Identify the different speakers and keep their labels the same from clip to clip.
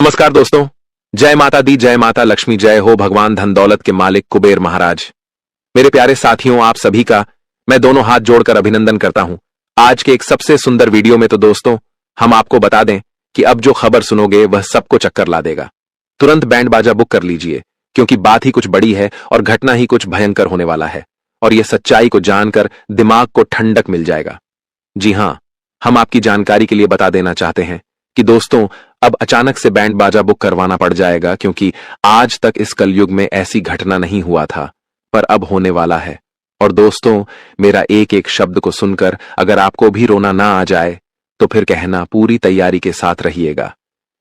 Speaker 1: नमस्कार दोस्तों। जय माता दी, जय माता लक्ष्मी, जय हो भगवान धन दौलत के मालिक कुबेर महाराज। मेरे प्यारे साथियों, आप सभी का मैं दोनों हाथ जोड़कर अभिनंदन करता हूं। आज के एक सबसे सुंदर वीडियो में तो दोस्तों हम आपको बता दें कि अब जो खबर सुनोगे वह सबको चक्कर ला देगा। तुरंत बैंड बाजा बुक कर लीजिए, क्योंकि बात ही कुछ बड़ी है और घटना ही कुछ भयंकर होने वाला है। और यह सच्चाई को जानकर दिमाग को ठंडक मिल जाएगा। जी हां, हम आपकी जानकारी के लिए बता देना चाहते हैं कि दोस्तों अब अचानक से बैंड बाजा बुक करवाना पड़ जाएगा, क्योंकि आज तक इस कलयुग में ऐसी घटना नहीं हुआ था, पर अब होने वाला है। और दोस्तों, मेरा एक एक शब्द को सुनकर अगर आपको भी रोना ना आ जाए तो फिर कहना पूरी तैयारी के साथ रहिएगा,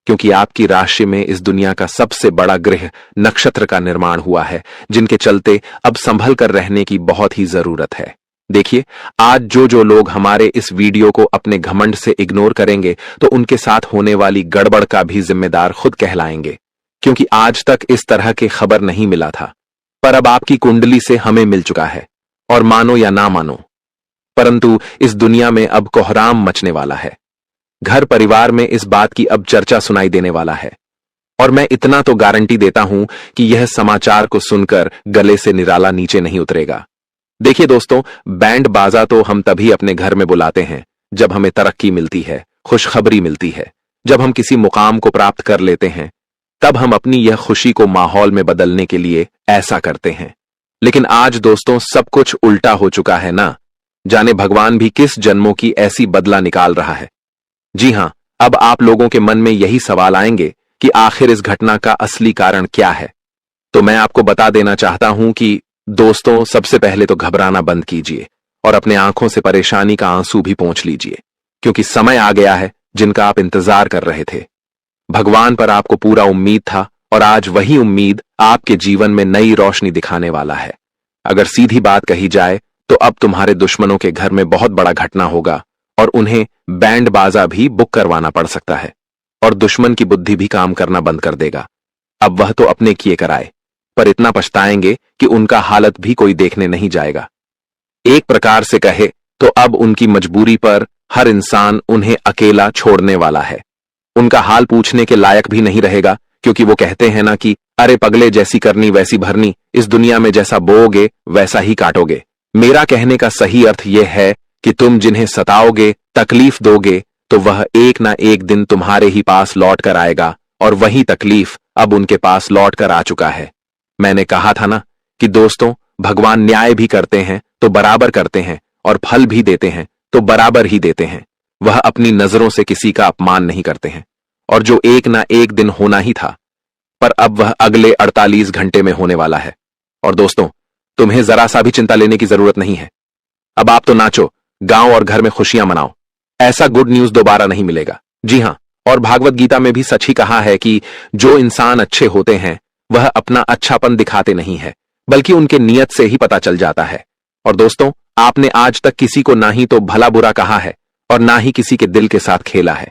Speaker 1: क्योंकि आपकी राशि में इस दुनिया का सबसे बड़ा ग्रह नक्षत्र का निर्माण हुआ है, जिनके चलते अब संभल कर रहने की बहुत ही जरूरत है। देखिए, आज जो लोग हमारे इस वीडियो को अपने घमंड से इग्नोर करेंगे तो उनके साथ होने वाली गड़बड़ का भी जिम्मेदार खुद कहलाएंगे, क्योंकि आज तक इस तरह के खबर नहीं मिला था। पर अब आपकी कुंडली से हमें मिल चुका है, और मानो या ना मानो, परंतु इस दुनिया में अब कोहराम मचने वाला है। घर परिवार में इस बात की अब चर्चा सुनाई देने वाला है। और मैं इतना तो गारंटी देता हूं कि यह समाचार को सुनकर गले से निराला नीचे नहीं उतरेगा। देखिए दोस्तों, बैंड बाजा तो हम तभी अपने घर में बुलाते हैं जब हमें तरक्की मिलती है, खुशखबरी मिलती है, जब हम किसी मुकाम को प्राप्त कर लेते हैं, तब हम अपनी यह खुशी को माहौल में बदलने के लिए ऐसा करते हैं। लेकिन आज दोस्तों सब कुछ उल्टा हो चुका है ना। जाने भगवान भी किस जन्मों की ऐसी बदला निकाल रहा है। जी हां, अब आप लोगों के मन में यही सवाल आएंगे कि आखिर इस घटना का असली कारण क्या है। तो मैं आपको बता देना चाहता हूं कि दोस्तों, सबसे पहले तो घबराना बंद कीजिए और अपने आंखों से परेशानी का आंसू भी पोंछ लीजिए, क्योंकि समय आ गया है जिनका आप इंतजार कर रहे थे। भगवान पर आपको पूरा उम्मीद था, और आज वही उम्मीद आपके जीवन में नई रोशनी दिखाने वाला है। अगर सीधी बात कही जाए तो अब तुम्हारे दुश्मनों के घर में बहुत बड़ा घटना होगा, और उन्हें बैंड बाजा भी बुक करवाना पड़ सकता है, और दुश्मन की बुद्धि भी काम करना बंद कर देगा। अब वह तो अपने किए कराए, पर इतना पछताएंगे कि उनका हालत भी कोई देखने नहीं जाएगा। एक प्रकार से कहे तो अब उनकी मजबूरी पर हर इंसान उन्हें अकेला छोड़ने वाला है। उनका हाल पूछने के लायक भी नहीं रहेगा, क्योंकि वो कहते हैं ना कि अरे पगले, जैसी करनी वैसी भरनी, इस दुनिया में जैसा बोओगे वैसा ही काटोगे। मेरा कहने का सही अर्थ यह है कि तुम जिन्हें सताओगे, तकलीफ दोगे, तो वह एक ना एक दिन तुम्हारे ही पास लौट कर आएगा, और वही तकलीफ अब उनके पास लौट कर आ चुका है। मैंने कहा था ना कि दोस्तों, भगवान न्याय भी करते हैं तो बराबर करते हैं, और फल भी देते हैं तो बराबर ही देते हैं। वह अपनी नजरों से किसी का अपमान नहीं करते हैं, और जो एक ना एक दिन होना ही था, पर अब वह अगले 48 घंटे में होने वाला है। और दोस्तों, तुम्हें जरा सा भी चिंता लेने की जरूरत नहीं है। अब आप तो नाचो, गांव और घर में खुशियां मनाओ। ऐसा गुड न्यूज दोबारा नहीं मिलेगा। जी हां, और भागवत गीता में भी सच ही कहा है कि जो इंसान अच्छे होते हैं वह अपना अच्छापन दिखाते नहीं है, बल्कि उनके नियत से ही पता चल जाता है। और दोस्तों, आपने आज तक किसी को ना ही तो भला बुरा कहा है और ना ही किसी के दिल के साथ खेला है।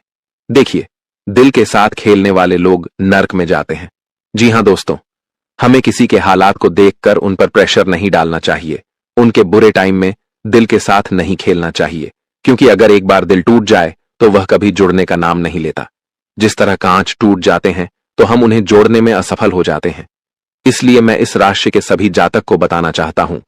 Speaker 1: देखिए, दिल के साथ खेलने वाले लोग नर्क में जाते हैं। जी हां दोस्तों, हमें किसी के हालात को देखकर उन पर प्रेशर नहीं डालना चाहिए। उनके बुरे टाइम में दिल के साथ नहीं खेलना चाहिए, क्योंकि अगर एक बार दिल टूट जाए तो वह कभी जुड़ने का नाम नहीं लेता। जिस तरह कांच टूट जाते हैं तो हम उन्हें जोड़ने में असफल हो जाते हैं। इसलिए मैं इस राशि के सभी जातक को बताना चाहता हूं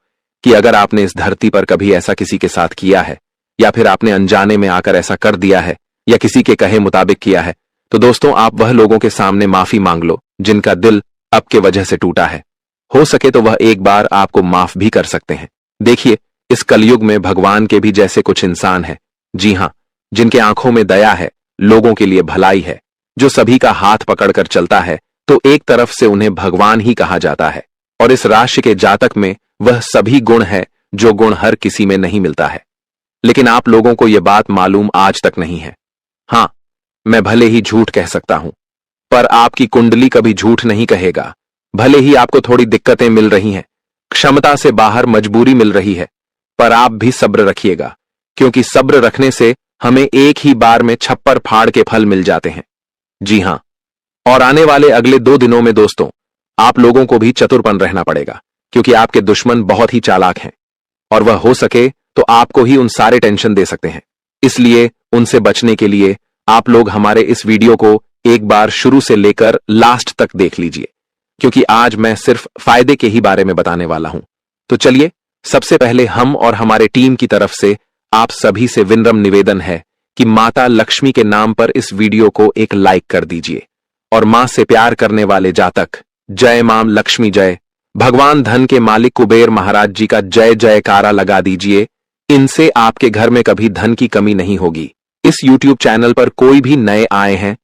Speaker 1: कि अगर आपने इस धरती पर कभी ऐसा किसी के साथ किया है, या फिर आपने अनजाने में आकर ऐसा कर दिया है, या किसी के कहे मुताबिक किया है, तो दोस्तों आप वह लोगों के सामने माफी मांग लो जिनका दिल आपके वजह से टूटा है। हो सके तो वह एक बार आपको माफ भी कर सकते हैं। देखिए, इस कलयुग में भगवान के भी जैसे कुछ इंसान हैं। जी हां, जिनके आंखों में दया है, लोगों के लिए भलाई है, जो सभी का हाथ पकड़कर चलता है, तो एक तरफ से उन्हें भगवान ही कहा जाता है। और इस राशि के जातक में वह सभी गुण है जो गुण हर किसी में नहीं मिलता है। लेकिन आप लोगों को यह बात मालूम आज तक नहीं है। हां, मैं भले ही झूठ कह सकता हूं, पर आपकी कुंडली कभी झूठ नहीं कहेगा। भले ही आपको थोड़ी दिक्कतें मिल रही हैं, क्षमता से बाहर मजबूरी मिल रही है, पर आप भी सब्र रखिएगा, क्योंकि सब्र रखने से हमें एक ही बार में छप्पर फाड़ के फल मिल जाते हैं। जी हां, और आने वाले अगले 2 दिनों में दोस्तों आप लोगों को भी चतुरपन रहना पड़ेगा, क्योंकि आपके दुश्मन बहुत ही चालाक हैं, और वह हो सके तो आपको ही उन सारे टेंशन दे सकते हैं। इसलिए उनसे बचने के लिए आप लोग हमारे इस वीडियो को एक बार शुरू से लेकर लास्ट तक देख लीजिए, क्योंकि आज मैं सिर्फ फायदे के ही बारे में बताने वाला हूं। तो चलिए, सबसे पहले हम और हमारे टीम की तरफ से आप सभी से विनम्र निवेदन है कि माता लक्ष्मी के नाम पर इस वीडियो को एक लाइक कर दीजिए और मां से प्यार करने वाले जातक जय मां लक्ष्मी जय, भगवान धन के मालिक कुबेर महाराज जी का जय जयकारा लगा दीजिए। इनसे आपके घर में कभी धन की कमी नहीं होगी। इस YouTube चैनल पर कोई भी नए आए हैं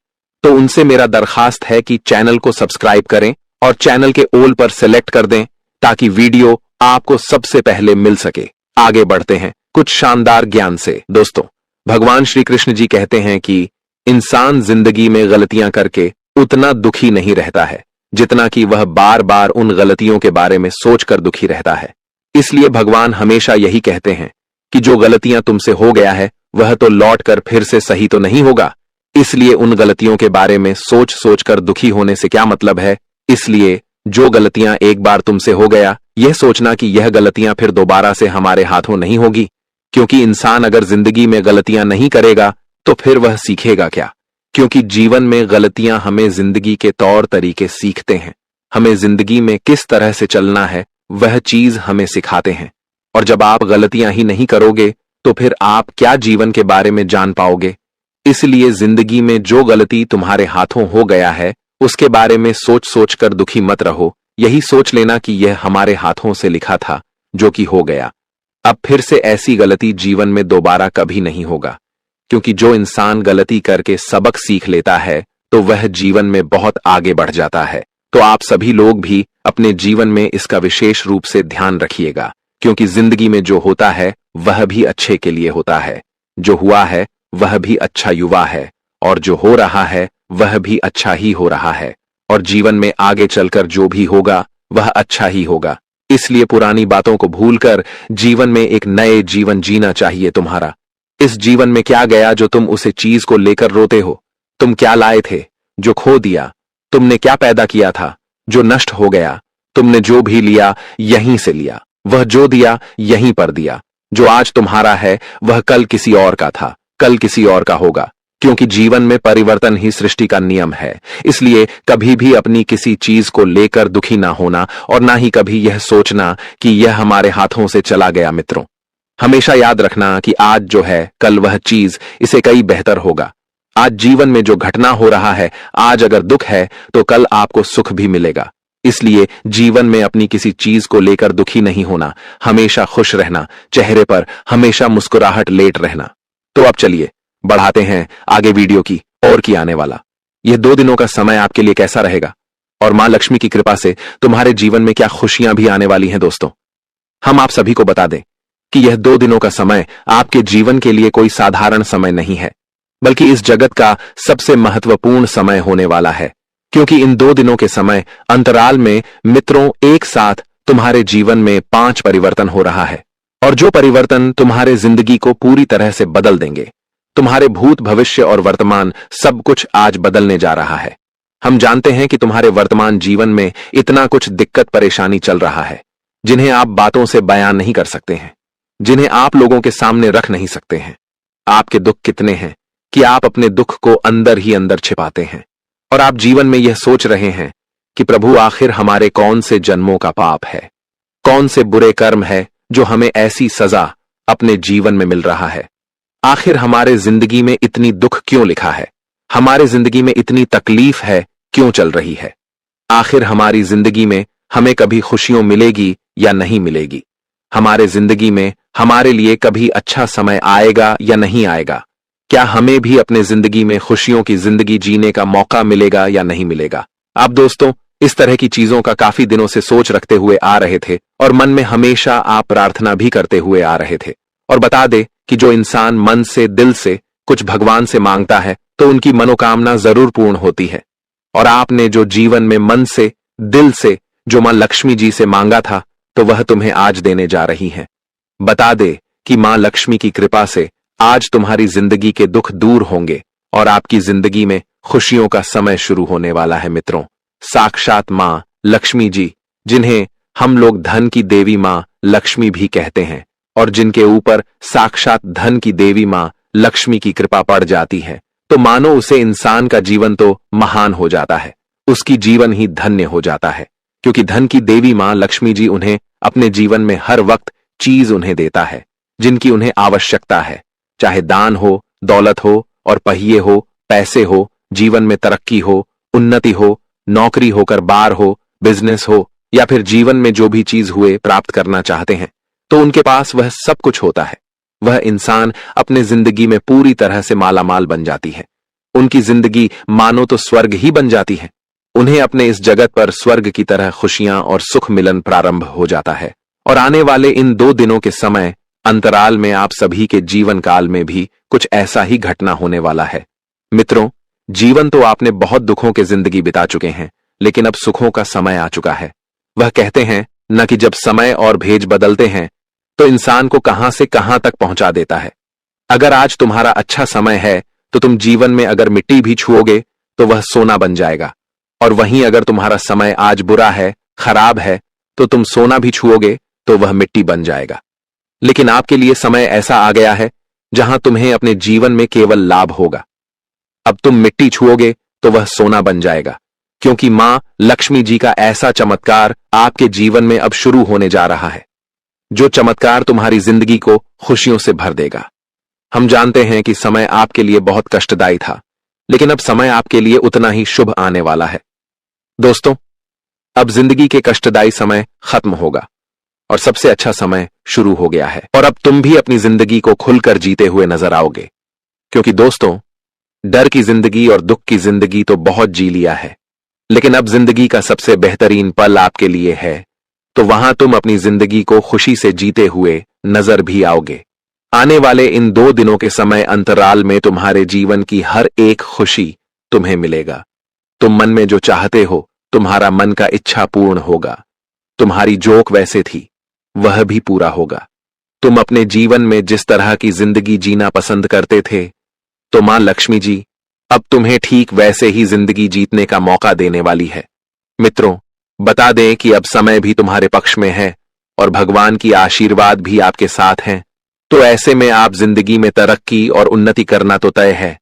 Speaker 1: तो उनसे मेरा दरखास्त है कि चैनल को सब्सक्राइब करें और चैनल के ऑल पर सेलेक्ट कर दें ताकि वीडियो आपको सबसे पहले मिल सके। आगे बढ़ते हैं कुछ शानदार ज्ञान से। दोस्तों, भगवान श्री कृष्ण जी कहते हैं कि इंसान जिंदगी में गलतियां करके उतना दुखी नहीं रहता है जितना कि वह बार बार उन गलतियों के बारे में सोचकर दुखी रहता है। इसलिए भगवान हमेशा यही कहते हैं कि जो गलतियां तुमसे हो गया है वह तो लौट कर फिर से सही तो नहीं होगा, इसलिए उन गलतियों के बारे में सोच सोचकर दुखी होने से क्या मतलब है। इसलिए जो गलतियां एक बार तुमसे हो गया, यह सोचना कि यह गलतियां फिर दोबारा से हमारे हाथों नहीं होगी, क्योंकि इंसान अगर जिंदगी में गलतियां नहीं करेगा तो फिर वह सीखेगा क्या। क्योंकि जीवन में गलतियां हमें जिंदगी के तौर तरीके सीखते हैं, हमें जिंदगी में किस तरह से चलना है वह चीज हमें सिखाते हैं। और जब आप गलतियां ही नहीं करोगे तो फिर आप क्या जीवन के बारे में जान पाओगे। इसलिए जिंदगी में जो गलती तुम्हारे हाथों हो गया है उसके बारे में सोच सोच कर दुखी मत रहो, यही सोच लेना कि यह हमारे हाथों से लिखा था जो कि हो गया। अब फिर से ऐसी गलती जीवन में दोबारा कभी नहीं होगा, क्योंकि जो इंसान गलती करके सबक सीख लेता है तो वह जीवन में बहुत आगे बढ़ जाता है। तो आप सभी लोग भी अपने जीवन में इसका विशेष रूप से ध्यान रखिएगा, क्योंकि जिंदगी में जो होता है वह भी अच्छे के लिए होता है, जो हुआ है वह भी अच्छा युवा है, और जो हो रहा है वह भी अच्छा ही हो रहा है, और जीवन में आगे चलकर जो भी होगा वह अच्छा ही होगा। इसलिए पुरानी बातों को भूलकर जीवन में एक नए जीवन जीना चाहिए तुम्हारा। इस जीवन में क्या गया जो तुम उसे चीज को लेकर रोते हो? तुम क्या लाए थे जो खो दिया? तुमने क्या पैदा किया था जो नष्ट हो गया? तुमने जो भी लिया यहीं से लिया, वह जो दिया यहीं पर दिया। जो आज तुम्हारा है वह कल किसी और का था, कल किसी और का होगा, क्योंकि जीवन में परिवर्तन ही सृष्टि का नियम है। इसलिए कभी भी अपनी किसी चीज को लेकर दुखी ना होना और ना ही कभी यह सोचना कि यह हमारे हाथों से चला गया। मित्रों, हमेशा याद रखना कि आज जो है कल वह चीज इसे कई बेहतर होगा। आज जीवन में जो घटना हो रहा है, आज अगर दुख है तो कल आपको सुख भी मिलेगा। इसलिए जीवन में अपनी किसी चीज को लेकर दुखी नहीं होना, हमेशा खुश रहना, चेहरे पर हमेशा मुस्कुराहट लेट रहना। तो अब चलिए बढ़ाते हैं आगे वीडियो की और की आने वाला यह 2 दिनों का समय आपके लिए कैसा रहेगा, और मां लक्ष्मी की कृपा से तुम्हारे जीवन में क्या खुशियां भी आने वाली हैं। दोस्तों, हम आप सभी को बता दें कि यह 2 दिनों का समय आपके जीवन के लिए कोई साधारण समय नहीं है, बल्कि इस जगत का सबसे महत्वपूर्ण समय होने वाला है, क्योंकि इन 2 दिनों के समय अंतराल में मित्रों एक साथ तुम्हारे जीवन में 5 परिवर्तन हो रहा है, और जो परिवर्तन तुम्हारे जिंदगी को पूरी तरह से बदल देंगे। तुम्हारे भूत, भविष्य और वर्तमान सब कुछ आज बदलने जा रहा है। हम जानते हैं कि तुम्हारे वर्तमान जीवन में इतना कुछ दिक्कत परेशानी चल रहा है जिन्हें आप बातों से बयान नहीं कर सकते हैं, जिन्हें आप लोगों के सामने रख नहीं सकते हैं। आपके दुख कितने हैं कि आप अपने दुख को अंदर ही अंदर छिपाते हैं, और आप जीवन में यह सोच रहे हैं कि प्रभु आखिर हमारे कौन से जन्मों का पाप है, कौन से बुरे कर्म है जो हमें ऐसी सजा अपने जीवन में मिल रहा है। आखिर हमारे जिंदगी में इतनी दुख क्यों लिखा है, हमारे जिंदगी में इतनी तकलीफ है क्यों चल रही है। आखिर हमारी जिंदगी में हमें कभी खुशियां मिलेगी या नहीं मिलेगी, हमारे जिंदगी में हमारे लिए कभी अच्छा समय आएगा या नहीं आएगा, क्या हमें भी अपने जिंदगी में खुशियों की जिंदगी जीने का मौका मिलेगा या नहीं मिलेगा। आप दोस्तों इस तरह की चीजों का काफी दिनों से सोच रखते हुए आ रहे थे, और मन में हमेशा आप प्रार्थना भी करते हुए आ रहे थे। और बता दे कि जो इंसान मन से, दिल से कुछ भगवान से मांगता है तो उनकी मनोकामना जरूर पूर्ण होती है। और आपने जो जीवन में मन से, दिल से जो मां लक्ष्मी जी से मांगा था तो वह तुम्हें आज देने जा रही हैं। बता दे कि मां लक्ष्मी की कृपा से आज तुम्हारी जिंदगी के दुख दूर होंगे और आपकी जिंदगी में खुशियों का समय शुरू होने वाला है। मित्रों, साक्षात मां लक्ष्मी जी, जिन्हें हम लोग धन की देवी मां लक्ष्मी भी कहते हैं, और जिनके ऊपर साक्षात धन की देवी मां लक्ष्मी की कृपा पड़ जाती है, तो मानो उसे इंसान का जीवन तो महान हो जाता है, उसकी जीवन ही धन्य हो जाता है, क्योंकि धन की देवी मां लक्ष्मी जी उन्हें अपने जीवन में हर वक्त चीज उन्हें देता है जिनकी उन्हें आवश्यकता है, चाहे दान हो, दौलत हो और पहिए हो, पैसे हो, जीवन में तरक्की हो, उन्नति हो, नौकरी होकर बार हो, बिजनेस हो, या फिर जीवन में जो भी चीज हुए प्राप्त करना चाहते हैं तो उनके पास वह सब कुछ होता है। वह इंसान अपने जिंदगी में पूरी तरह से मालामाल बन जाती है। उनकी जिंदगी मानो तो स्वर्ग ही बन जाती है। उन्हें अपने इस जगत पर स्वर्ग की तरह खुशियां और सुख मिलन प्रारंभ हो जाता है। और आने वाले इन 2 दिनों के समय अंतराल में आप सभी के जीवन काल में भी कुछ ऐसा ही घटना होने वाला है। मित्रों, जीवन तो आपने बहुत दुखों के जिंदगी बिता चुके हैं, लेकिन अब सुखों का समय आ चुका है। वह कहते हैं न कि जब समय और भेज बदलते हैं तो इंसान को कहां से कहां तक पहुंचा देता है। अगर आज तुम्हारा अच्छा समय है तो तुम जीवन में अगर मिट्टी भी छुओगे तो वह सोना बन जाएगा, और वहीं अगर तुम्हारा समय आज बुरा है, खराब है, तो तुम सोना भी छुओगे तो वह मिट्टी बन जाएगा। लेकिन आपके लिए समय ऐसा आ गया है जहां तुम्हें अपने जीवन में केवल लाभ होगा। अब तुम मिट्टी छुओगे तो वह सोना बन जाएगा, क्योंकि मां लक्ष्मी जी का ऐसा चमत्कार आपके जीवन में अब शुरू होने जा रहा है, जो चमत्कार तुम्हारी जिंदगी को खुशियों से भर देगा। हम जानते हैं कि समय आपके लिए बहुत कष्टदायी था, लेकिन अब समय आपके लिए उतना ही शुभ आने वाला है। दोस्तों, अब जिंदगी के कष्टदायी समय खत्म होगा और सबसे अच्छा समय शुरू हो गया है, और अब तुम भी अपनी जिंदगी को खुलकर जीते हुए नजर आओगे। क्योंकि दोस्तों, डर की जिंदगी और दुख की जिंदगी तो बहुत जी लिया है, लेकिन अब जिंदगी का सबसे बेहतरीन पल आपके लिए है, तो वहां तुम अपनी जिंदगी को खुशी से जीते हुए नजर भी आओगे। आने वाले इन 2 दिनों के समय अंतराल में तुम्हारे जीवन की हर एक खुशी तुम्हें मिलेगा। तुम मन में जो चाहते हो, तुम्हारा मन का इच्छा पूर्ण होगा। तुम्हारी जोक वैसे थी, वह भी पूरा होगा। तुम अपने जीवन में जिस तरह की जिंदगी जीना पसंद करते थे, तो मां लक्ष्मी जी अब तुम्हें ठीक वैसे ही जिंदगी जीतने का मौका देने वाली है। मित्रों, बता दें कि अब समय भी तुम्हारे पक्ष में है और भगवान की आशीर्वाद भी आपके साथ हैं। तो ऐसे में आप जिंदगी में तरक्की और उन्नति करना तो तय है।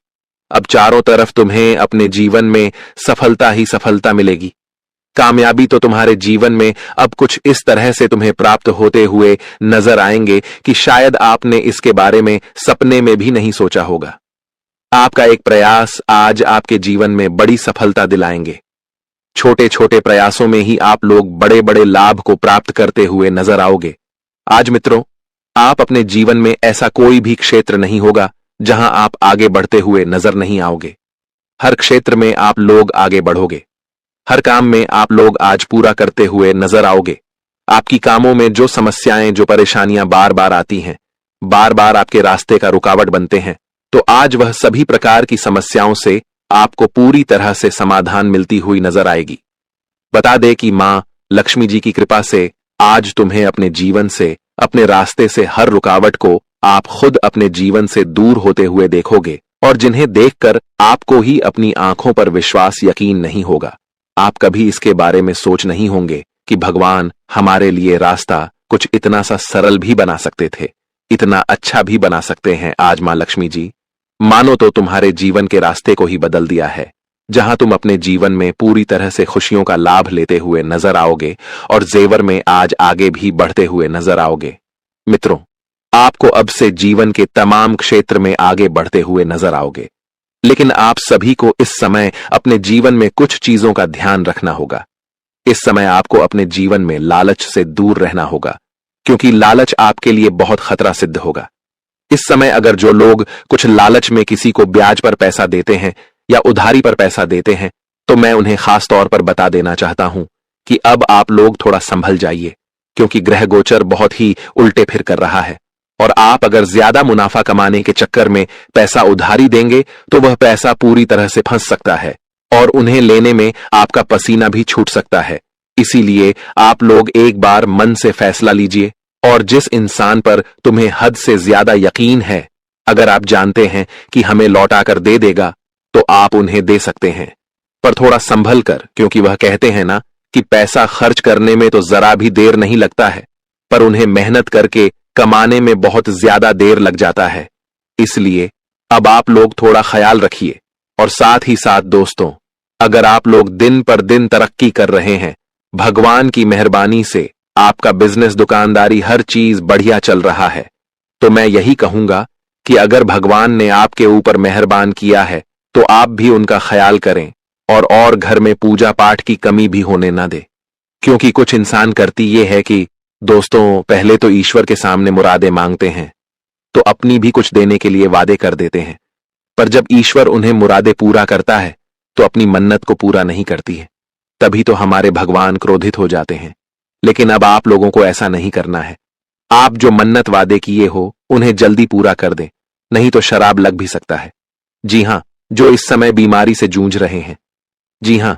Speaker 1: अब चारों तरफ तुम्हें अपने जीवन में सफलता ही सफलता मिलेगी। कामयाबी तो तुम्हारे जीवन में अब कुछ इस तरह से तुम्हें प्राप्त होते हुए नजर आएंगे कि शायद आपने इसके बारे में सपने में भी नहीं सोचा होगा। आपका एक प्रयास आज आपके जीवन में बड़ी सफलता दिलाएंगे। छोटे छोटे प्रयासों में ही आप लोग बड़े बड़े लाभ को प्राप्त करते हुए नजर आओगे। आज मित्रों, आप अपने जीवन में ऐसा कोई भी क्षेत्र नहीं होगा जहां आप आगे बढ़ते हुए नजर नहीं आओगे। हर क्षेत्र में आप लोग आगे बढ़ोगे। हर काम में आप लोग आज पूरा करते हुए नजर आओगे। आपकी कामों में जो समस्याएं, जो परेशानियां बार बार आती हैं, बार बार आपके रास्ते का रुकावट बनते हैं, तो आज वह सभी प्रकार की समस्याओं से आपको पूरी तरह से समाधान मिलती हुई नजर आएगी। बता दे कि मां लक्ष्मी जी की कृपा से आज तुम्हें अपने जीवन से, अपने रास्ते से हर रुकावट को आप खुद अपने जीवन से दूर होते हुए देखोगे, और जिन्हें देखकर आपको ही अपनी आंखों पर विश्वास, यकीन नहीं होगा। आप कभी इसके बारे में सोच नहीं होंगे कि भगवान हमारे लिए रास्ता कुछ इतना सा सरल भी बना सकते थे, इतना अच्छा भी बना सकते हैं। आज मां लक्ष्मी जी मानो तो तुम्हारे जीवन के रास्ते को ही बदल दिया है, जहां तुम अपने जीवन में पूरी तरह से खुशियों का लाभ लेते हुए नजर आओगे और जेवर में आज आगे भी बढ़ते हुए नजर आओगे। मित्रों, आपको अब से जीवन के तमाम क्षेत्र में आगे बढ़ते हुए नजर आओगे, लेकिन आप सभी को इस समय अपने जीवन में कुछ चीजों का ध्यान रखना होगा। इस समय आपको अपने जीवन में लालच से दूर रहना होगा, क्योंकि लालच आपके लिए बहुत खतरा सिद्ध होगा। इस समय अगर जो लोग कुछ लालच में किसी को ब्याज पर पैसा देते हैं या उधारी पर पैसा देते हैं, तो मैं उन्हें खास तौर पर बता देना चाहता हूं कि अब आप लोग थोड़ा संभल जाइए, क्योंकि ग्रह गोचर बहुत ही उल्टे फिर कर रहा है, और आप अगर ज्यादा मुनाफा कमाने के चक्कर में पैसा उधारी देंगे तो वह पैसा पूरी तरह से फंस सकता है और उन्हें लेने में आपका पसीना भी छूट सकता है। इसीलिए आप लोग एक बार मन से फैसला लीजिए, और जिस इंसान पर तुम्हें हद से ज्यादा यकीन है, अगर आप जानते हैं कि हमें लौटा कर दे देगा, तो आप उन्हें दे सकते हैं, पर थोड़ा संभल कर, क्योंकि वह कहते हैं ना कि पैसा खर्च करने में तो जरा भी देर नहीं लगता है, पर उन्हें मेहनत करके कमाने में बहुत ज्यादा देर लग जाता है। इसलिए अब आप लोग थोड़ा ख्याल रखिए। और साथ ही साथ दोस्तों, अगर आप लोग दिन पर दिन तरक्की कर रहे हैं, भगवान की मेहरबानी से आपका बिजनेस, दुकानदारी, हर चीज बढ़िया चल रहा है, तो मैं यही कहूंगा कि अगर भगवान ने आपके ऊपर मेहरबान किया है तो आप भी उनका ख्याल करें और घर में पूजा पाठ की कमी भी होने ना दे। क्योंकि कुछ इंसान करती ये है कि दोस्तों, पहले तो ईश्वर के सामने मुरादें मांगते हैं, तो अपनी भी कुछ देने के लिए वादे कर देते हैं, पर जब ईश्वर उन्हें मुरादें पूरा करता है तो अपनी मन्नत को पूरा नहीं करती है। तभी तो हमारे भगवान क्रोधित हो जाते हैं। लेकिन अब आप लोगों को ऐसा नहीं करना है। आप जो मन्नत वादे किए हो उन्हें जल्दी पूरा कर दें, नहीं तो शराब लग भी सकता है। जी हां, जो इस समय बीमारी से जूझ रहे हैं, जी हां,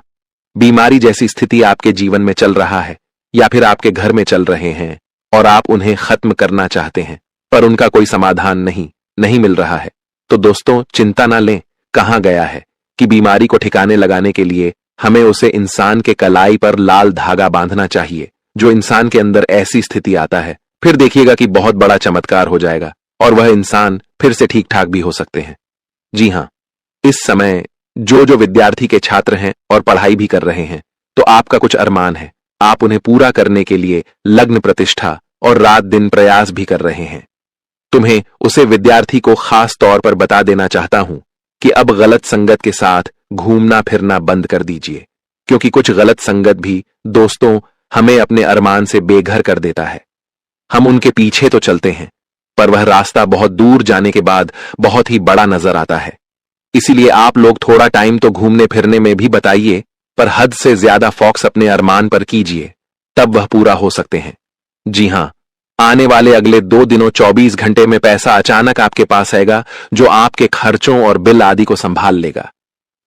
Speaker 1: बीमारी जैसी स्थिति आपके जीवन में चल रहा है या फिर आपके घर में चल रहे हैं और आप उन्हें खत्म करना चाहते हैं, पर उनका कोई समाधान नहीं मिल रहा है, तो दोस्तों चिंता ना लें। कहा गया है कि बीमारी को ठिकाने लगाने के लिए हमें उसे इंसान के कलाई पर लाल धागा बांधना चाहिए। जो इंसान के अंदर ऐसी स्थिति आता है, फिर देखिएगा कि बहुत बड़ा चमत्कार हो जाएगा और वह इंसान फिर से ठीक ठाक भी हो सकते हैं। जी हां, इस समय जो विद्यार्थी के छात्र हैं और पढ़ाई भी कर रहे हैं, तो आपका कुछ अरमान है, आप उन्हें पूरा करने के लिए लग्न प्रतिष्ठा और रात दिन प्रयास भी कर रहे हैं। तुम्हें उसे विद्यार्थी को खास तौर पर बता देना चाहता हूं कि अब गलत संगत के साथ घूमना फिरना बंद कर दीजिए, क्योंकि कुछ गलत संगत भी दोस्तों हमें अपने अरमान से बेघर कर देता है। हम उनके पीछे तो चलते हैं, पर वह रास्ता बहुत दूर जाने के बाद बहुत ही बड़ा नजर आता है। इसीलिए आप लोग थोड़ा टाइम तो घूमने फिरने में भी बताइए, पर हद से ज्यादा फोकस अपने अरमान पर कीजिए, तब वह पूरा हो सकते हैं। जी हां, आने वाले अगले 2 दिनों 24 घंटे में पैसा अचानक आपके पास आएगा, जो आपके खर्चों और बिल आदि को संभाल लेगा।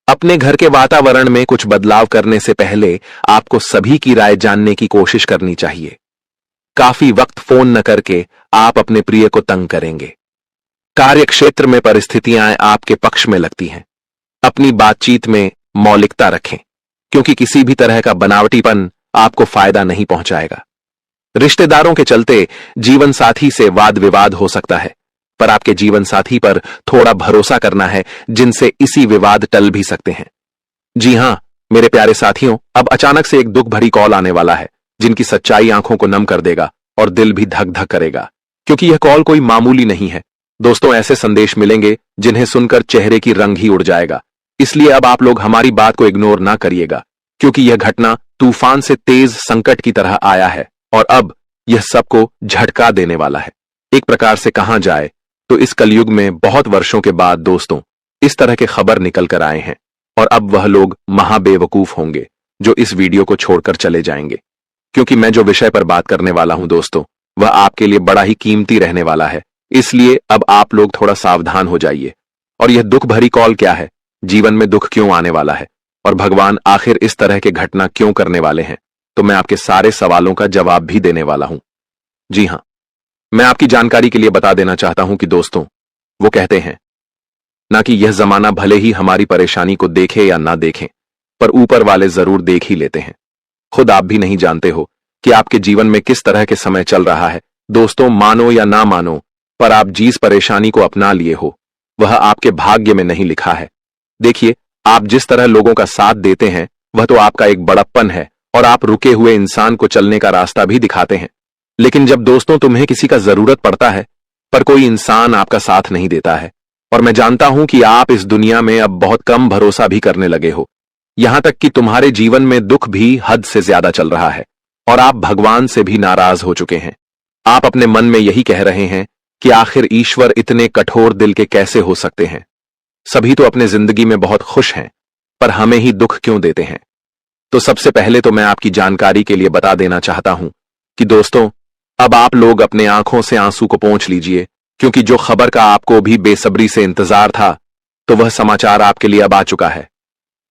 Speaker 1: अपने घर के वातावरण में कुछ बदलाव करने से पहले आपको सभी की राय जानने की कोशिश करनी चाहिए। काफी वक्त फोन न करके आप अपने प्रिय को तंग करेंगे। कार्य क्षेत्र में परिस्थितियां आपके पक्ष में लगती हैं। अपनी बातचीत में मौलिकता रखें, क्योंकि किसी भी तरह का बनावटीपन आपको फायदा नहीं पहुंचाएगा। रिश्तेदारों के चलते जीवन साथी से वाद विवाद हो सकता है, पर आपके जीवन साथी पर थोड़ा भरोसा करना है, जिनसे इसी विवाद टल भी सकते हैं। जी हां मेरे प्यारे साथियों, अब अचानक से एक दुख भरी कॉल आने वाला है, जिनकी सच्चाई आंखों को नम कर देगा और दिल भी धक धक करेगा, क्योंकि यह कॉल कोई मामूली नहीं है। दोस्तों, ऐसे संदेश मिलेंगे जिन्हें सुनकर चेहरे की रंग ही उड़ जाएगा। इसलिए अब आप लोग हमारी बात को इग्नोर ना करिएगा, क्योंकि यह घटना तूफान से तेज संकट की तरह आया है और अब यह सबको झटका देने वाला है। एक प्रकार से कहा जाए तो इस कलयुग में बहुत वर्षों के बाद दोस्तों इस तरह के खबर निकल कर आए हैं, और अब वह लोग महाबेवकूफ होंगे जो इस वीडियो को छोड़कर चले जाएंगे, क्योंकि मैं जो विषय पर बात करने वाला हूं दोस्तों, वह आपके लिए बड़ा ही कीमती रहने वाला है। इसलिए अब आप लोग थोड़ा सावधान हो जाइए। और यह दुख भरी कॉल क्या है, जीवन में दुख क्यों आने वाला है, और भगवान आखिर इस तरह के घटना क्यों करने वाले हैं, तो मैं आपके सारे सवालों का जवाब भी देने वाला हूं। जी हां, मैं आपकी जानकारी के लिए बता देना चाहता हूं कि दोस्तों, वो कहते हैं ना कि यह जमाना भले ही हमारी परेशानी को देखे या ना देखें, पर ऊपर वाले जरूर देख ही लेते हैं। खुद आप भी नहीं जानते हो कि आपके जीवन में किस तरह के समय चल रहा है। दोस्तों, मानो या ना मानो, पर आप जिस परेशानी को अपना लिए हो वह आपके भाग्य में नहीं लिखा है। देखिए, आप जिस तरह लोगों का साथ देते हैं वह तो आपका एक बड़प्पन है, और आप रुके हुए इंसान को चलने का रास्ता भी दिखाते हैं। लेकिन जब दोस्तों तुम्हें किसी का जरूरत पड़ता है, पर कोई इंसान आपका साथ नहीं देता है, और मैं जानता हूं कि आप इस दुनिया में अब बहुत कम भरोसा भी करने लगे हो, यहां तक कि तुम्हारे जीवन में दुख भी हद से ज्यादा चल रहा है और आप भगवान से भी नाराज हो चुके हैं। आप अपने मन में यही कह रहे हैं कि आखिर ईश्वर इतने कठोर दिल के कैसे हो सकते हैं। सभी तो अपने जिंदगी में बहुत खुश हैं, पर हमें ही दुख क्यों देते हैं। तो सबसे पहले तो मैं आपकी जानकारी के लिए बता देना चाहता हूं कि दोस्तों, अब आप लोग अपने आंखों से आंसू को पोंछ लीजिए, क्योंकि जो खबर का आपको भी बेसब्री से इंतजार था, तो वह समाचार आपके लिए अब आ चुका है।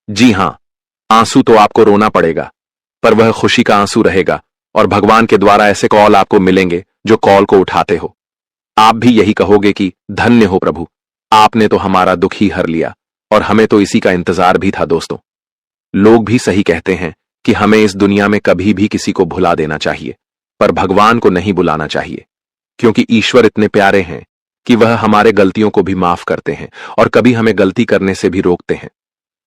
Speaker 1: जी हां, आंसू तो आपको रोना पड़ेगा, पर वह खुशी का आंसू रहेगा, और भगवान के द्वारा ऐसे कॉल आपको मिलेंगे जो कॉल को उठाते हो। आप भी यही कहोगे कि धन्य हो प्रभु, आपने तो हमारा दुख ही हर लिया, और हमें तो इसी का इंतजार भी था। दोस्तों, लोग भी सही कहते हैं कि हमें इस दुनिया में कभी भी किसी को भुला देना चाहिए, पर भगवान को नहीं बुलाना चाहिए, क्योंकि ईश्वर इतने प्यारे हैं कि वह हमारे गलतियों को भी माफ करते हैं और कभी हमें गलती करने से भी रोकते हैं।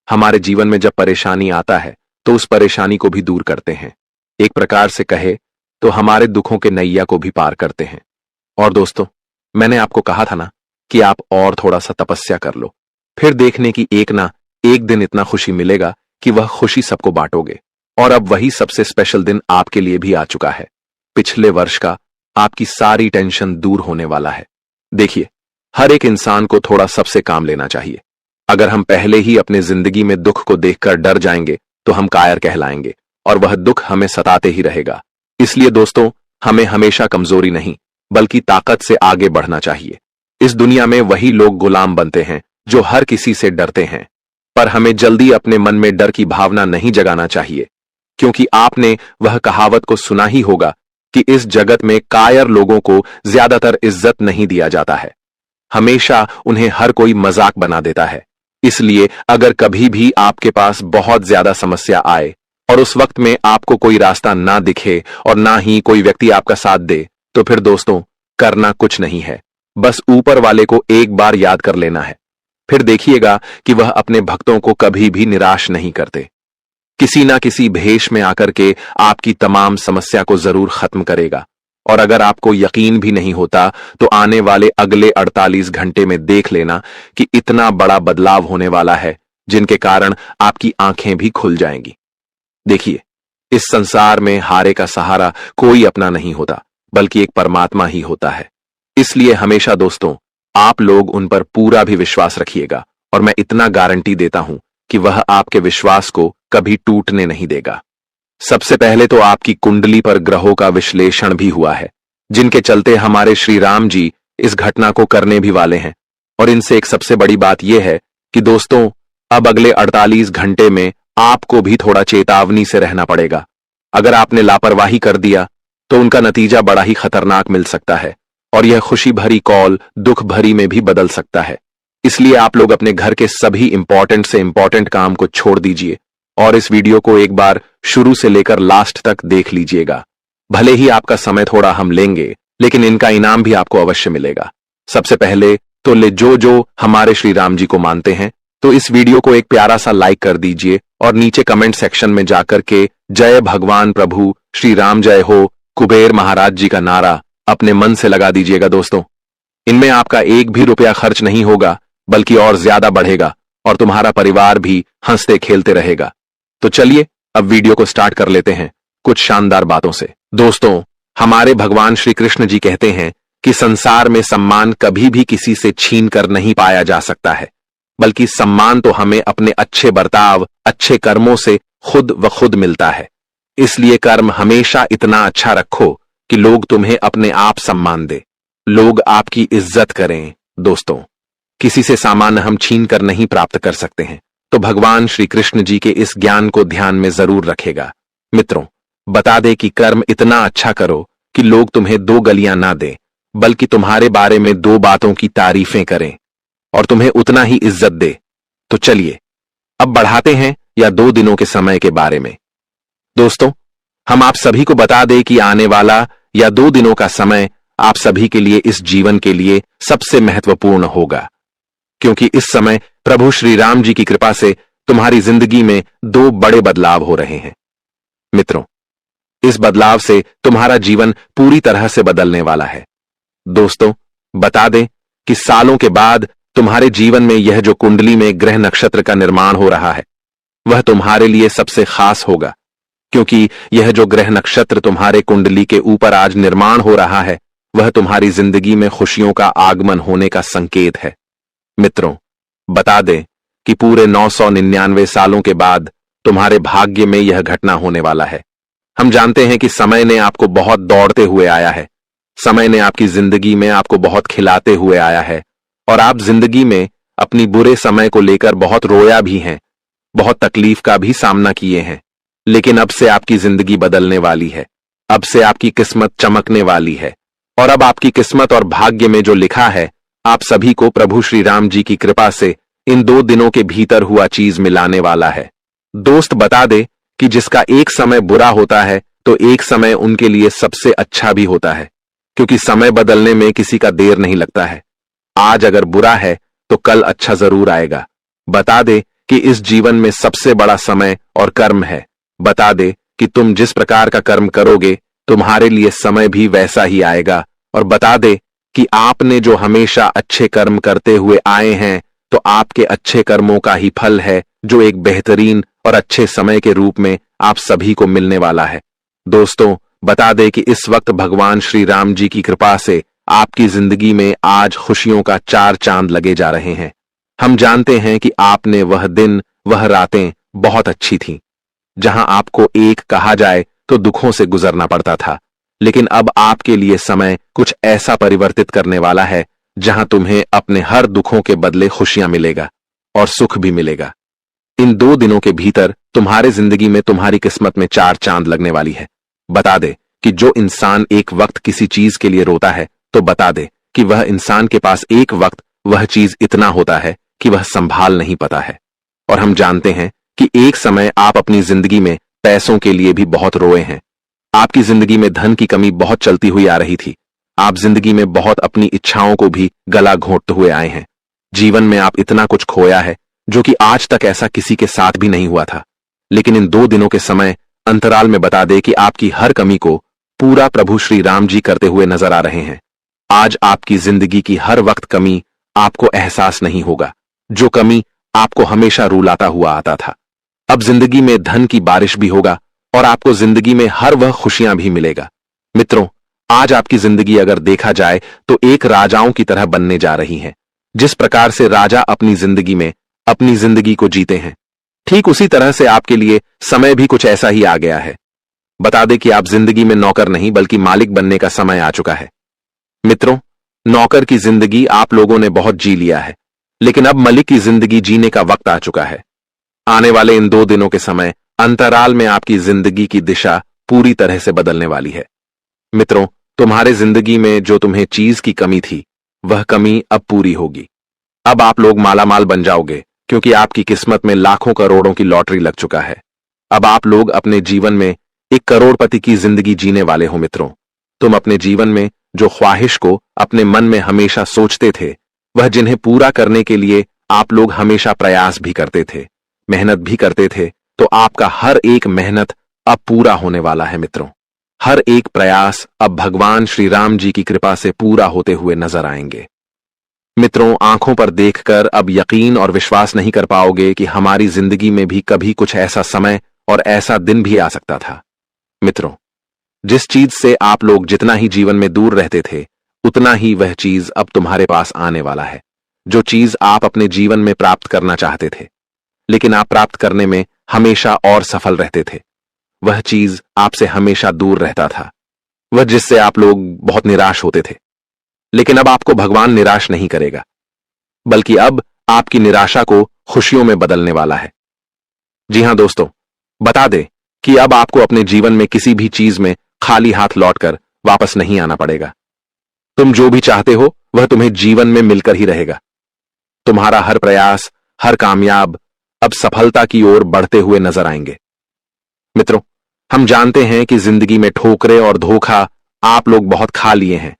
Speaker 1: हमारे जीवन में जब परेशानी आता है तो उस परेशानी को भी दूर करते हैं। एक प्रकार से कहे तो हमारे दुखों के नैया को भी पार करते हैं। और दोस्तों, मैंने आपको कहा था ना कि आप और थोड़ा सा तपस्या कर लो, फिर देखने की एक ना एक दिन इतना खुशी मिलेगा कि वह खुशी सबको बांटोगे। और अब वही सबसे स्पेशल दिन आपके लिए भी आ चुका है। पिछले वर्ष का आपकी सारी टेंशन दूर होने वाला है। देखिए, हर एक इंसान को थोड़ा सबसे काम लेना चाहिए। अगर हम पहले ही अपने जिंदगी में दुख को देखकर डर जाएंगे तो हम कायर कहलाएंगे और वह दुख हमें सताते ही रहेगा। इसलिए दोस्तों, हमें हमेशा कमजोरी नहीं बल्कि ताकत से आगे बढ़ना चाहिए। इस दुनिया में वही लोग गुलाम बनते हैं जो हर किसी से डरते हैं, पर हमें जल्दी अपने मन में डर की भावना नहीं जगाना चाहिए, क्योंकि आपने वह कहावत को सुना ही होगा कि इस जगत में कायर लोगों को ज्यादातर इज्जत नहीं दिया जाता है। हमेशा उन्हें हर कोई मजाक बना देता है। इसलिए अगर कभी भी आपके पास बहुत ज्यादा समस्या आए और उस वक्त में आपको कोई रास्ता ना दिखे और ना ही कोई व्यक्ति आपका साथ दे, तो फिर दोस्तों, करना कुछ नहीं है, बस ऊपर वाले को एक बार याद कर लेना है। फिर देखिएगा कि वह अपने भक्तों को कभी भी निराश नहीं करते। किसी ना किसी भेष में आकर के आपकी तमाम समस्या को जरूर खत्म करेगा। और अगर आपको यकीन भी नहीं होता तो आने वाले अगले 48 घंटे में देख लेना कि इतना बड़ा बदलाव होने वाला है जिनके कारण आपकी आंखें भी खुल जाएंगी। देखिए, इस संसार में हारे का सहारा कोई अपना नहीं होता बल्कि एक परमात्मा ही होता है। इसलिए हमेशा दोस्तों, आप लोग उन पर पूरा भी विश्वास रखिएगा और मैं इतना गारंटी देता हूं कि वह आपके विश्वास को कभी टूटने नहीं देगा। सबसे पहले तो आपकी कुंडली पर ग्रहों का विश्लेषण भी हुआ है, जिनके चलते हमारे श्री राम जी इस घटना को करने भी वाले हैं। और इनसे एक सबसे बड़ी बात यह है कि दोस्तों, अब अगले 48 घंटे में आपको भी थोड़ा चेतावनी से रहना पड़ेगा। अगर आपने लापरवाही कर दिया तो उनका नतीजा बड़ा ही खतरनाक मिल सकता है और यह खुशी भरी कॉल दुख भरी में भी बदल सकता है। इसलिए आप लोग अपने घर के सभी इंपॉर्टेंट से इंपॉर्टेंट काम को छोड़ दीजिए और इस वीडियो को एक बार शुरू से लेकर लास्ट तक देख लीजिएगा। भले ही आपका समय थोड़ा हम लेंगे, लेकिन इनका इनाम भी आपको अवश्य मिलेगा। सबसे पहले तो जो हमारे श्री राम जी को मानते हैं तो इस वीडियो को एक प्यारा सा लाइक कर दीजिए और नीचे कमेंट सेक्शन में जाकर के जय भगवान प्रभु श्री राम जय हो कुबेर महाराज जी का नारा अपने मन से लगा दीजिएगा। दोस्तों, इनमें आपका एक भी रुपया खर्च नहीं होगा बल्कि और ज्यादा बढ़ेगा और तुम्हारा परिवार भी हंसते खेलते रहेगा। तो चलिए अब वीडियो को स्टार्ट कर लेते हैं कुछ शानदार बातों से। दोस्तों, हमारे भगवान श्री कृष्ण जी कहते हैं कि संसार में सम्मान कभी भी किसी से छीन कर नहीं पाया जा सकता है, बल्कि सम्मान तो हमें अपने अच्छे बर्ताव, अच्छे कर्मों से खुद व खुद मिलता है। इसलिए कर्म हमेशा इतना अच्छा रखो कि लोग तुम्हें अपने आप सम्मान दे, लोग आपकी इज्जत करें। दोस्तों, किसी से सामान हम छीन कर नहीं प्राप्त कर सकते हैं, तो भगवान श्री कृष्ण जी के इस ज्ञान को ध्यान में जरूर रखेगा। मित्रों, बता दे कि कर्म इतना अच्छा करो कि लोग तुम्हें 2 गलियां ना दें, बल्कि तुम्हारे बारे में 2 बातों की तारीफें करें और तुम्हें उतना ही इज्जत दे। तो चलिए अब बढ़ाते हैं या 2 दिनों के समय के बारे में। दोस्तों, हम आप सभी को बता दें कि आने वाला या 2 दिनों का समय आप सभी के लिए इस जीवन के लिए सबसे महत्वपूर्ण होगा, क्योंकि इस समय प्रभु श्री राम जी की कृपा से तुम्हारी जिंदगी में 2 बड़े बदलाव हो रहे हैं। मित्रों, इस बदलाव से तुम्हारा जीवन पूरी तरह से बदलने वाला है। दोस्तों, बता दें कि सालों के बाद तुम्हारे जीवन में यह जो कुंडली में ग्रह नक्षत्र का निर्माण हो रहा है, वह तुम्हारे लिए सबसे खास होगा, क्योंकि यह जो ग्रह नक्षत्र तुम्हारे कुंडली के ऊपर आज निर्माण हो रहा है, वह तुम्हारी जिंदगी में खुशियों का आगमन होने का संकेत है। मित्रों, बता दें कि पूरे 999 सालों के बाद तुम्हारे भाग्य में यह घटना होने वाला है। हम जानते हैं कि समय ने आपको बहुत दौड़ते हुए आया है, समय ने आपकी जिंदगी में आपको बहुत खिलाते हुए आया है और आप जिंदगी में अपनी बुरे समय को लेकर बहुत रोया भी हैं, बहुत तकलीफ का भी सामना किए हैं। लेकिन अब से आपकी जिंदगी बदलने वाली है, अब से आपकी किस्मत चमकने वाली है और अब आपकी किस्मत और भाग्य में जो लिखा है, आप सभी को प्रभु श्री राम जी की कृपा से इन 2 दिनों के भीतर हुआ चीज मिलाने वाला है। दोस्त, बता दे कि जिसका एक समय बुरा होता है तो एक समय उनके लिए सबसे अच्छा भी होता है, क्योंकि समय बदलने में किसी का देर नहीं लगता है। आज अगर बुरा है तो कल अच्छा जरूर आएगा। बता दे कि इस जीवन में सबसे बड़ा समय और कर्म है। बता दे कि तुम जिस प्रकार का कर्म करोगे तुम्हारे लिए समय भी वैसा ही आएगा। और बता दे कि आपने जो हमेशा अच्छे कर्म करते हुए आए हैं तो आपके अच्छे कर्मों का ही फल है जो एक बेहतरीन और अच्छे समय के रूप में आप सभी को मिलने वाला है। दोस्तों, बता दे कि इस वक्त भगवान श्री राम जी की कृपा से आपकी जिंदगी में आज खुशियों का 4 चांद लगे जा रहे हैं। हम जानते हैं कि आपने वह दिन, वह रातें बहुत अच्छी थीं, जहां आपको एक कहा जाए तो दुखों से गुजरना पड़ता था। लेकिन अब आपके लिए समय कुछ ऐसा परिवर्तित करने वाला है जहां तुम्हें अपने हर दुखों के बदले खुशियां मिलेगा और सुख भी मिलेगा। इन 2 दिनों के भीतर तुम्हारे जिंदगी में तुम्हारी किस्मत में 4 चांद लगने वाली है। बता दे कि जो इंसान एक वक्त किसी चीज के लिए रोता है तो बता दे कि वह इंसान के पास एक वक्त वह चीज इतना होता है कि वह संभाल नहीं पाता है। और हम जानते हैं कि एक समय आप अपनी जिंदगी में पैसों के लिए भी बहुत रोए हैं। आपकी जिंदगी में धन की कमी बहुत चलती हुई आ रही थी। आप जिंदगी में बहुत अपनी इच्छाओं को भी गला घोंटते हुए आए हैं। जीवन में आप इतना कुछ खोया है जो कि आज तक ऐसा किसी के साथ भी नहीं हुआ था। लेकिन इन 2 दिनों के समय अंतराल में बता दे कि आपकी हर कमी को पूरा प्रभु श्री राम जी करते हुए नजर आ रहे हैं। आज आपकी जिंदगी की हर वक्त कमी आपको एहसास नहीं होगा, जो कमी आपको हमेशा रुलाता हुआ आता था। अब जिंदगी में धन की बारिश भी होगा और आपको जिंदगी में हर वह खुशियां भी मिलेगा। मित्रों, आज आपकी जिंदगी अगर देखा जाए तो एक राजाओं की तरह बनने जा रही है। जिस प्रकार से राजा अपनी जिंदगी को जीते हैं, ठीक उसी तरह से आपके लिए समय भी कुछ ऐसा ही आ गया है। बता दे कि आप जिंदगी में नौकर नहीं बल्कि मालिक बनने का समय आ चुका है। मित्रों, नौकर की जिंदगी आप लोगों ने बहुत जी लिया है, लेकिन अब मलिक की जिंदगी जीने का वक्त आ चुका है। आने वाले इन 2 दिनों के समय अंतराल में आपकी जिंदगी की दिशा पूरी तरह से बदलने वाली है। मित्रों, तुम्हारे जिंदगी में जो तुम्हें चीज की कमी थी वह कमी अब पूरी होगी। अब आप लोग मालामाल बन जाओगे क्योंकि आपकी किस्मत में लाखों करोड़ों की लॉटरी लग चुका है। अब आप लोग अपने जीवन में एक करोड़पति की जिंदगी जीने वाले हो। मित्रों, तुम अपने जीवन में जो ख्वाहिश को अपने मन में हमेशा सोचते थे, वह जिन्हें पूरा करने के लिए आप लोग हमेशा प्रयास भी करते थे, मेहनत भी करते थे, तो आपका हर एक मेहनत अब पूरा होने वाला है। मित्रों, हर एक प्रयास अब भगवान श्री राम जी की कृपा से पूरा होते हुए नजर आएंगे। मित्रों, आंखों पर देखकर अब यकीन और विश्वास नहीं कर पाओगे कि हमारी जिंदगी में भी कभी कुछ ऐसा समय और ऐसा दिन भी आ सकता था। मित्रों, जिस चीज से आप लोग जितना ही जीवन में दूर रहते थे, उतना ही वह चीज अब तुम्हारे पास आने वाला है। जो चीज आप अपने जीवन में प्राप्त करना चाहते थे, लेकिन आप प्राप्त करने में हमेशा और सफल रहते थे, वह चीज आपसे हमेशा दूर रहता था। वह जिससे आप लोग बहुत निराश होते थे। लेकिन अब आपको भगवान निराश नहीं करेगा, बल्कि अब आपकी निराशा को खुशियों में बदलने वाला है। जी हां दोस्तों, बता दे कि अब आपको अपने जीवन में किसी भी चीज में खाली हाथ लौटकर वापस नहीं आना पड़ेगा। तुम जो भी चाहते हो वह तुम्हें जीवन में मिलकर ही रहेगा। तुम्हारा हर प्रयास, हर कामयाब अब सफलता की ओर बढ़ते हुए नजर आएंगे। मित्रों, हम जानते हैं कि जिंदगी में ठोकरें और धोखा आप लोग बहुत खा लिए हैं,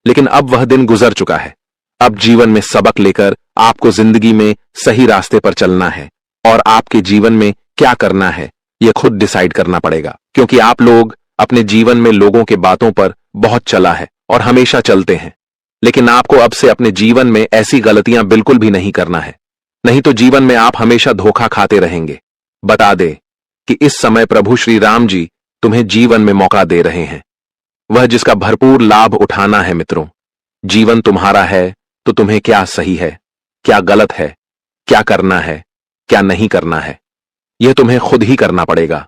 Speaker 1: लेकिन अब वह दिन गुजर चुका है। अब जीवन में सबक लेकर आपको जिंदगी में सही रास्ते पर चलना है और आपके जीवन में क्या करना है यह खुद डिसाइड करना पड़ेगा, क्योंकि आप लोग अपने जीवन में लोगों के बातों पर बहुत चला है और हमेशा चलते हैं। लेकिन आपको अब से अपने जीवन में ऐसी गलतियां बिल्कुल भी नहीं करना है, नहीं तो जीवन में आप हमेशा धोखा खाते रहेंगे। बता दे कि इस समय प्रभु श्री राम जी तुम्हें जीवन में मौका दे रहे हैं, वह जिसका भरपूर लाभ उठाना है। मित्रों, जीवन तुम्हारा है तो तुम्हें क्या सही है, क्या गलत है, क्या करना है, क्या नहीं करना है, यह तुम्हें खुद ही करना पड़ेगा।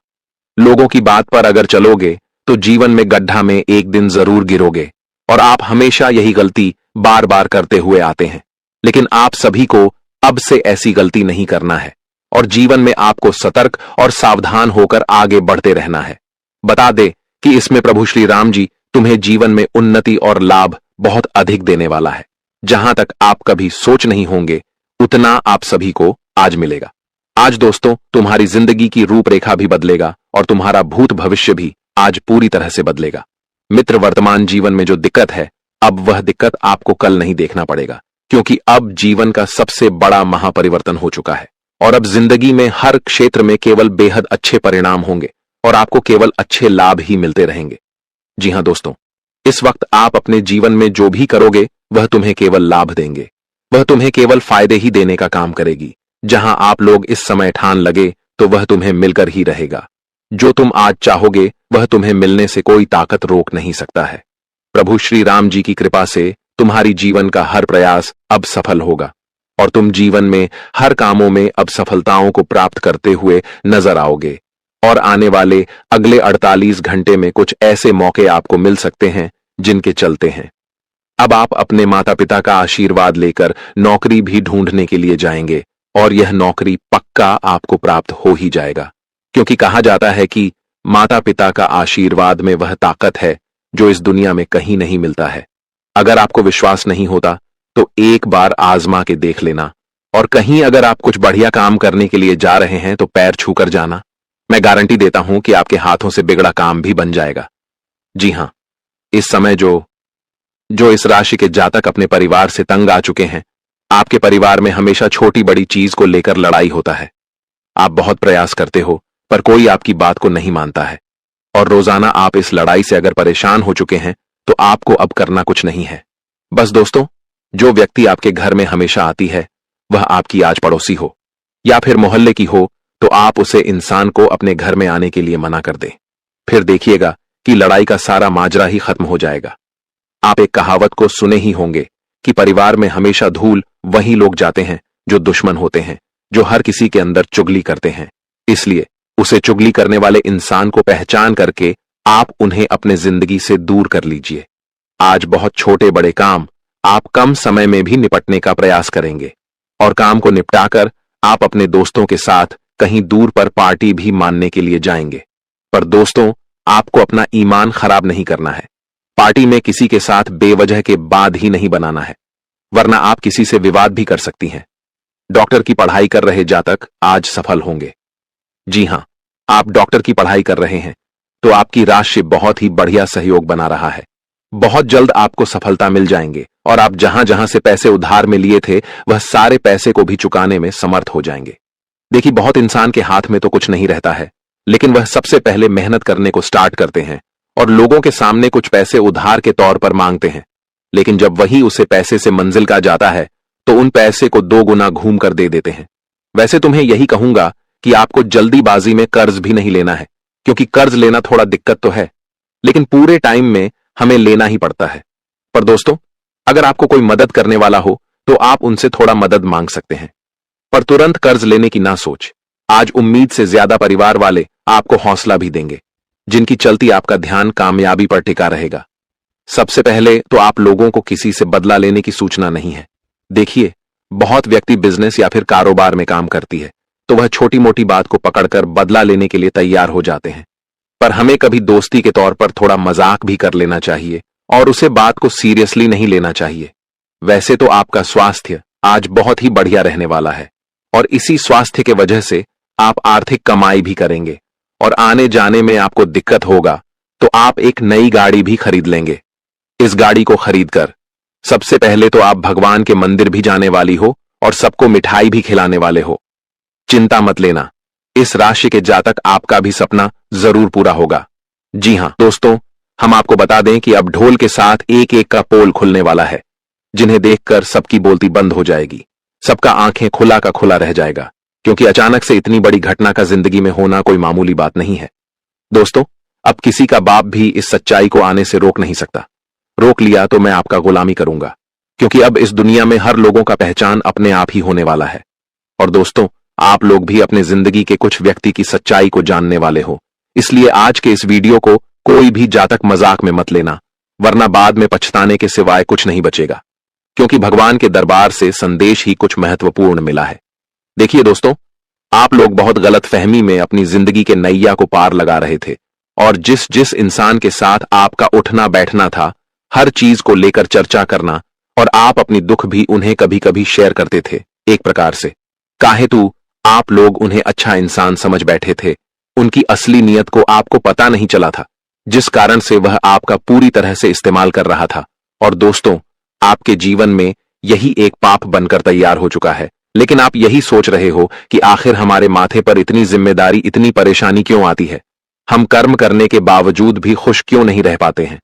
Speaker 1: लोगों की बात पर अगर चलोगे तो जीवन में गड्ढा में एक दिन जरूर गिरोगे और आप हमेशा यही गलती बार बार करते हुए आते हैं। लेकिन आप सभी को अब से ऐसी गलती नहीं करना है और जीवन में आपको सतर्क और सावधान होकर आगे बढ़ते रहना है। बता दे कि इसमें प्रभु श्री राम जी तुम्हें जीवन में उन्नति और लाभ बहुत अधिक देने वाला है। जहां तक आप कभी सोच नहीं होंगे उतना आप सभी को आज मिलेगा। आज दोस्तों, तुम्हारी जिंदगी की रूपरेखा भी बदलेगा और तुम्हारा भूत भविष्य भी आज पूरी तरह से बदलेगा। मित्र, वर्तमान जीवन में जो दिक्कत है, अब वह दिक्कत आपको कल नहीं देखना पड़ेगा, क्योंकि अब जीवन का सबसे बड़ा महापरिवर्तन हो चुका है और अब जिंदगी में हर क्षेत्र में केवल बेहद अच्छे परिणाम होंगे और आपको केवल अच्छे लाभ ही मिलते रहेंगे। जी हां दोस्तों, इस वक्त आप अपने जीवन में जो भी करोगे वह तुम्हें केवल लाभ देंगे, वह तुम्हें केवल फायदे ही देने का काम करेगी। जहां आप लोग इस समय ठान लगे तो वह तुम्हें मिलकर ही रहेगा। जो तुम आज चाहोगे वह तुम्हें मिलने से कोई ताकत रोक नहीं सकता है। प्रभु श्री राम जी की कृपा से तुम्हारी जीवन का हर प्रयास अब सफल होगा और तुम जीवन में हर कामों में अब सफलताओं को प्राप्त करते हुए नजर आओगे। और आने वाले अगले 48 घंटे में कुछ ऐसे मौके आपको मिल सकते हैं जिनके चलते हैं अब आप अपने माता पिता का आशीर्वाद लेकर नौकरी भी ढूंढने के लिए जाएंगे और यह नौकरी पक्का आपको प्राप्त हो ही जाएगा, क्योंकि कहा जाता है कि माता पिता का आशीर्वाद में वह ताकत है जो इस दुनिया में कहीं नहीं मिलता है। अगर आपको विश्वास नहीं होता तो एक बार आजमा के देख लेना, और कहीं अगर आप कुछ बढ़िया काम करने के लिए जा रहे हैं तो पैर छूकर जाना। मैं गारंटी देता हूं कि आपके हाथों से बिगड़ा काम भी बन जाएगा। जी हां, इस समय जो इस राशि के जातक अपने परिवार से तंग आ चुके हैं, आपके परिवार में हमेशा छोटी बड़ी चीज को लेकर लड़ाई होता है। आप बहुत प्रयास करते हो पर कोई आपकी बात को नहीं मानता है और रोजाना आप इस लड़ाई से अगर परेशान हो चुके हैं तो आपको अब करना कुछ नहीं है। बस दोस्तों, जो व्यक्ति आपके घर में हमेशा आती है वह आपकी आज पड़ोसी हो या फिर मोहल्ले की हो, तो आप उसे इंसान को अपने घर में आने के लिए मना कर दें। फिर देखिएगा कि लड़ाई का सारा माजरा ही खत्म हो जाएगा। आप एक कहावत को सुने ही होंगे कि परिवार में हमेशा धूल वही लोग जाते हैं जो दुश्मन होते हैं, जो हर किसी के अंदर चुगली करते हैं। इसलिए उसे चुगली करने वाले इंसान को पहचान करके आप उन्हें अपने जिंदगी से दूर कर लीजिए। आज बहुत छोटे बड़े काम आप कम समय में भी निपटने का प्रयास करेंगे और काम को निपटाकर आप अपने दोस्तों के साथ कहीं दूर पर पार्टी भी मानने के लिए जाएंगे। पर दोस्तों, आपको अपना ईमान खराब नहीं करना है। पार्टी में किसी के साथ बेवजह के बाद ही नहीं बनाना है, वरना आप किसी से विवाद भी कर सकती हैं। डॉक्टर की पढ़ाई कर रहे जातक आज सफल होंगे। जी हां, आप डॉक्टर की पढ़ाई कर रहे हैं तो आपकी राशि बहुत ही बढ़िया सहयोग बना रहा है। बहुत जल्द आपको सफलता मिल जाएंगे और आप जहां जहां से पैसे उधार में लिए थे वह सारे पैसे को भी चुकाने में समर्थ हो जाएंगे। देखिए, बहुत इंसान के हाथ में तो कुछ नहीं रहता है, लेकिन वह सबसे पहले मेहनत करने को स्टार्ट करते हैं और लोगों के सामने कुछ पैसे उधार के तौर पर मांगते हैं। लेकिन जब वही उसे पैसे से मंजिल का जाता है तो उन पैसे को 2 गुना घूम कर दे देते हैं। वैसे तुम्हें यही कहूंगा कि आपको जल्दीबाजी में कर्ज भी नहीं लेना है, क्योंकि कर्ज लेना थोड़ा दिक्कत तो है, लेकिन पूरे टाइम में हमें लेना ही पड़ता है। पर दोस्तों, अगर आपको कोई मदद करने वाला हो तो आप उनसे थोड़ा मदद मांग सकते हैं, पर तुरंत कर्ज लेने की ना सोच। आज उम्मीद से ज्यादा परिवार वाले आपको हौसला भी देंगे, जिनकी चलती आपका ध्यान कामयाबी पर टिका रहेगा। सबसे पहले तो आप लोगों को किसी से बदला लेने की सूचना नहीं है। देखिए, बहुत व्यक्ति बिजनेस या फिर कारोबार में काम करती है तो वह छोटी मोटी बात को पकड़कर बदला लेने के लिए तैयार हो जाते हैं, पर हमें कभी दोस्ती के तौर पर थोड़ा मजाक भी कर लेना चाहिए और उसे बात को सीरियसली नहीं लेना चाहिए। वैसे तो आपका स्वास्थ्य आज बहुत ही बढ़िया रहने वाला है और इसी स्वास्थ्य के वजह से आप आर्थिक कमाई भी करेंगे और आने जाने में आपको दिक्कत होगा तो आप एक नई गाड़ी भी खरीद लेंगे। इस गाड़ी को खरीदकर सबसे पहले तो आप भगवान के मंदिर भी जाने वाली हो और सबको मिठाई भी खिलाने वाले हो। चिंता मत लेना, इस राशि के जातक आपका भी सपना जरूर पूरा होगा। जी हां दोस्तों, हम आपको बता दें कि अब ढोल के साथ एक एक का पोल खुलने वाला है, जिन्हें देखकर सबकी बोलती बंद हो जाएगी, सबका आंखें खुला का खुला रह जाएगा, क्योंकि अचानक से इतनी बड़ी घटना का जिंदगी में होना कोई मामूली बात नहीं है। दोस्तों, अब किसी का बाप भी इस सच्चाई को आने से रोक नहीं सकता। रोक लिया तो मैं आपका गुलामी करूंगा, क्योंकि अब इस दुनिया में हर लोगों का पहचान अपने आप ही होने वाला है। और दोस्तों, आप लोग भी अपने जिंदगी के कुछ व्यक्ति की सच्चाई को जानने वाले हो, इसलिए आज के इस वीडियो को कोई भी जातक मजाक में मत लेना, वरना बाद में पछताने के सिवाय कुछ नहीं बचेगा, क्योंकि भगवान के दरबार से संदेश ही कुछ महत्वपूर्ण मिला है। देखिए दोस्तों, आप लोग बहुत गलत फहमी में अपनी जिंदगी के नैया को पार लगा रहे थे और जिस जिस इंसान के साथ आपका उठना बैठना था, हर चीज को लेकर चर्चा करना, और आप अपनी दुख भी उन्हें कभी कभी शेयर करते थे। एक प्रकार से काहे तू आप लोग उन्हें अच्छा इंसान समझ बैठे थे, उनकी असली नीयत को आपको पता नहीं चला था, जिस कारण से वह आपका पूरी तरह से इस्तेमाल कर रहा था। और दोस्तों, आपके जीवन में यही एक पाप बनकर तैयार हो चुका है। लेकिन आप यही सोच रहे हो कि आखिर हमारे माथे पर इतनी जिम्मेदारी, इतनी परेशानी क्यों आती है? हम कर्म करने के बावजूद भी खुश क्यों नहीं रह पाते हैं?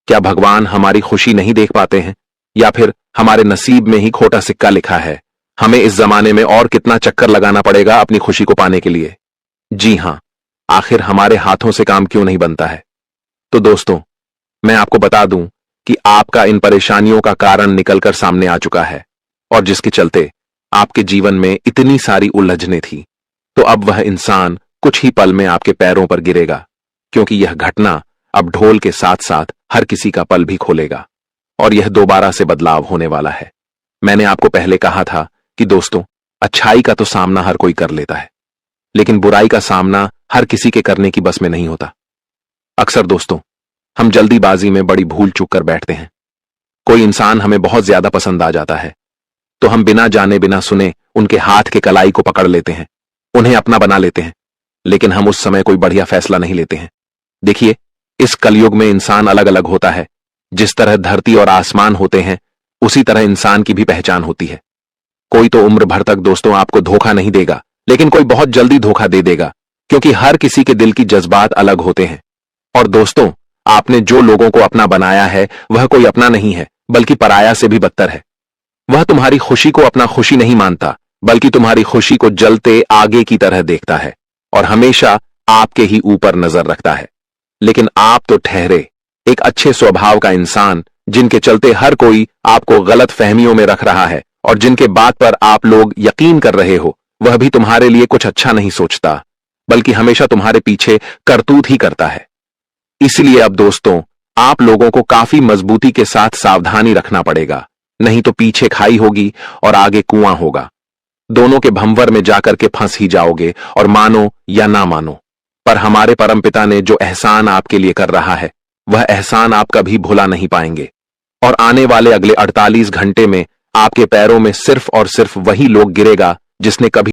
Speaker 1: क्या भगवान हमारी खुशी नहीं देख पाते हैं? या फिर हमारे नसीब में ही खोटा सिक्का लिखा है? हमें इस जमाने में और कितना चक्कर लगाना पड़ेगा अपनी खुशी को पाने के लिए? जी हां, आखिर हमारे हाथों से काम क्यों नहीं बनता है? तो दोस्तों, मैं आपको बता दूं कि आपका इन परेशानियों का कारण निकलकर सामने आ चुका है, और जिसके चलते आपके जीवन में इतनी सारी उलझनें थी। तो अब वह इंसान कुछ ही पल में आपके पैरों पर गिरेगा, क्योंकि यह घटना अब ढोल के साथ साथ हर किसी का पल भी खोलेगा, और यह दोबारा से बदलाव होने वाला है। मैंने आपको पहले कहा था कि दोस्तों, अच्छाई का तो सामना हर कोई कर लेता है, लेकिन बुराई का सामना हर किसी के करने की बस में नहीं होता। अक्सर दोस्तों, हम जल्दीबाजी में बड़ी भूल चूक कर बैठते हैं। कोई इंसान हमें बहुत ज्यादा पसंद आ जाता है, तो हम बिना जाने बिना सुने उनके हाथ के कलाई को पकड़ लेते हैं, उन्हें अपना बना लेते हैं, लेकिन हम उस समय कोई बढ़िया फैसला नहीं लेते हैं। देखिए, इस कलयुग में इंसान अलग अलग होता है। जिस तरह धरती और आसमान होते हैं, उसी तरह इंसान की भी पहचान होती है। कोई तो उम्र भर तक दोस्तों आपको धोखा नहीं देगा, लेकिन कोई बहुत जल्दी धोखा दे देगा, क्योंकि हर किसी के दिल की जज्बात अलग होते हैं। और दोस्तों, आपने जो लोगों को अपना बनाया है, वह कोई अपना नहीं है, बल्कि पराया से भी बदतर है। वह तुम्हारी खुशी को अपना खुशी नहीं मानता, बल्कि तुम्हारी खुशी को जलते आगे की तरह देखता है, और हमेशा आपके ही ऊपर नजर रखता है। लेकिन आप तो ठहरे एक अच्छे स्वभाव का इंसान, जिनके चलते हर कोई आपको गलत फहमियों में रख रहा है, और जिनके बात पर आप लोग यकीन कर रहे हो, वह भी तुम्हारे लिए कुछ अच्छा नहीं सोचता, बल्कि हमेशा तुम्हारे पीछे करतूत ही करता है। इसलिए अब दोस्तों, आप लोगों को काफी मजबूती के साथ सावधानी रखना पड़ेगा, नहीं तो पीछे खाई होगी और आगे कुआं होगा। दोनों के भंवर में जाकर के फंस ही जाओगे, और मानो या ना मानो, पर हमारे परमपिता ने जो एहसान आपके लिए कर रहा है, वह एहसान आप कभी भुला नहीं पाएंगे। और आने वाले अगले 48 घंटे में आपके पैरों में सिर्फ और सिर्फ वही लोग गिरेगा जिसने कभी